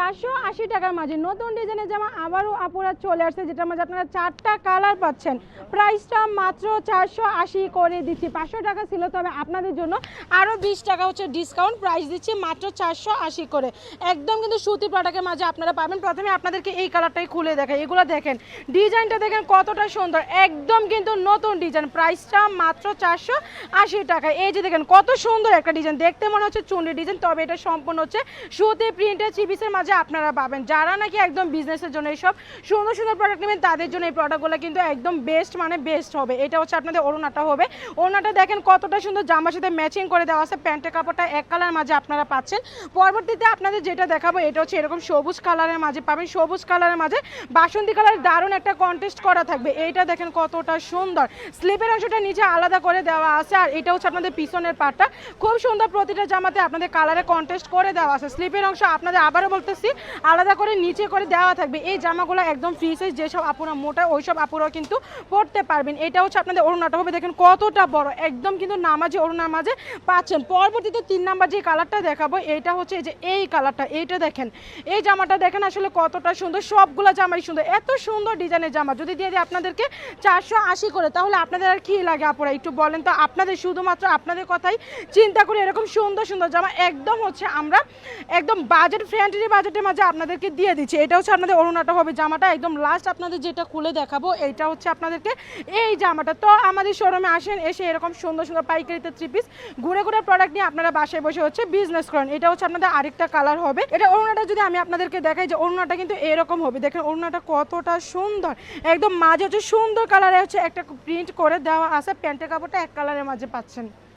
480 টাকার মাঝে নতুন ডিজাইনের জামা আবারও আপুরা চলে আসছে, যেটার মাঝে আপনারা 4টা কালার পাচ্ছেন। প্রাইসটা মাত্র 480 করে দিচ্ছি। 500 টাকা ছিল, তবে আপনাদের জন্য আরও 20 টাকা হচ্ছে ডিসকাউন্ট প্রাইস দিচ্ছি মাত্র 480 করে। একদম কিন্তু সুতি প্রোডাক্টের মাঝে আপনারা পাবেন। প্রথমে আপনাদেরকে এই কালারটাই খুলে দেখাই, এগুলো দেখেন, ডিজাইনটা দেখেন কতটা সুন্দর, একদম কিন্তু নতুন ডিজাইন। প্রাইসটা মাত্র 480 টাকা। এই যে দেখেন কত সুন্দর একটা ডিজাইন, দেখতে মনে হচ্ছে চুনরি ডিজাইন, তবে এটা সম্পূর্ণ হচ্ছে সুতি প্রিন্টের চিপিসের মাঝে আপনারা পাবেন। যারা নাকি একদম বিজনেসের জন্য এইসব সুন্দর সুন্দর প্রোডাক্ট নেবেন, তাদের জন্য এই প্রোডাক্টগুলো কিন্তু একদম বেস্ট, মানে বেস্ট হবে। এটা হচ্ছে আপনাদের ওড়নাটা হবে, ওড়নাটা দেখেন কতটা সুন্দর, জামার সাথে ম্যাচিং করে দেওয়া আছে। প্যান্টের কাপড়টা এক কালার মাঝে আপনারা পাচ্ছেন। পরবর্তীতে আপনাদের যেটা দেখাবো এটা হচ্ছে এরকম সবুজ কালারের মাঝে পাবেন। সবুজ কালারের মাঝে বাসন্তী কালার দারুণ একটা কন্টেস্ট করা থাকবে। এইটা দেখেন কতটা সুন্দর, স্লিপের অংশটা নিচে আলাদা করে দেওয়া আছে। আর এটা হচ্ছে আপনাদের পিছনের পাটটা খুব সুন্দর, প্রতিটা জামাতে আপনাদের কালারে কন্টেস্ট করে দেওয়া আছে। স্লিপের অংশ আপনাদের আবারও বলতেছি আলাদা করে নিচে করে দেওয়া থাকবে। এই জামাগুলো একদম ফ্রি সাইজ, যেসব আপুরা মোটা ওইসব আপুরাও কিন্তু পরতে পারবেন। এটা হচ্ছে আপনাদের ওড়নাটা হবে, দেখেন কতটা বড়, একদম কিন্তু নামাজি ওড়নার মাঝে পাচ্ছেন। পরবর্তীতে 3 নাম্বার যে কালারটা দেখাবো এটা হচ্ছে এই যে এই কালারটা, এইটা দেখেন, এই জামাটা দেখেন আসলে কতটা সুন্দর। সবগুলো জামাই সুন্দর, এত সুন্দর ডিজাইনের জামা যদি দিয়ে দিই আপনাদেরকে 480 করে, তাহলে আপনাদের আর কি লাগে আপুরা একটু বলেন তো? আপনাদের শুধুমাত্র আপনাদের কথাই চিন্তা করে এরকম সুন্দর সুন্দর জামা একদম হচ্ছে আমরা একদম বাজেট ফ্রেন্ডলি বাজেটের মাঝে আপনাদেরকে দিয়ে দিচ্ছি। এটা হচ্ছে আপনাদের ওড়নাটা হবে, জামাটা একদম লাস্ট আপনাদের যেটা খুলে দেখাবো এইটা হচ্ছে আপনাদেরকে এই জামাটা। তো আমাদের শোরুমে আসেন, এসে এরকম সুন্দর সুন্দর পাইকারিতে 3 পিস ঘুরে ঘুরে প্রোডাক্ট নিয়ে আপনারা বাসায় বসে হচ্ছে বিজনেস করেন। এটা হচ্ছে আপনাদের আরেকটা কালার হবে। এটা ওড়নাটা যদি আমি আপনাদেরকে দেখাই, যে ওড়নাটা কিন্তু এরকম হবে, দেখেন ওড়নাটা কতটা সুন্দর, একদম মাঝে হচ্ছে সুন্দর কালারে হচ্ছে একটা প্রিন্ট করে দেওয়া আছে। প্যান্টের কাপড়টা এক কালারের মাঝে পাচ্ছেন।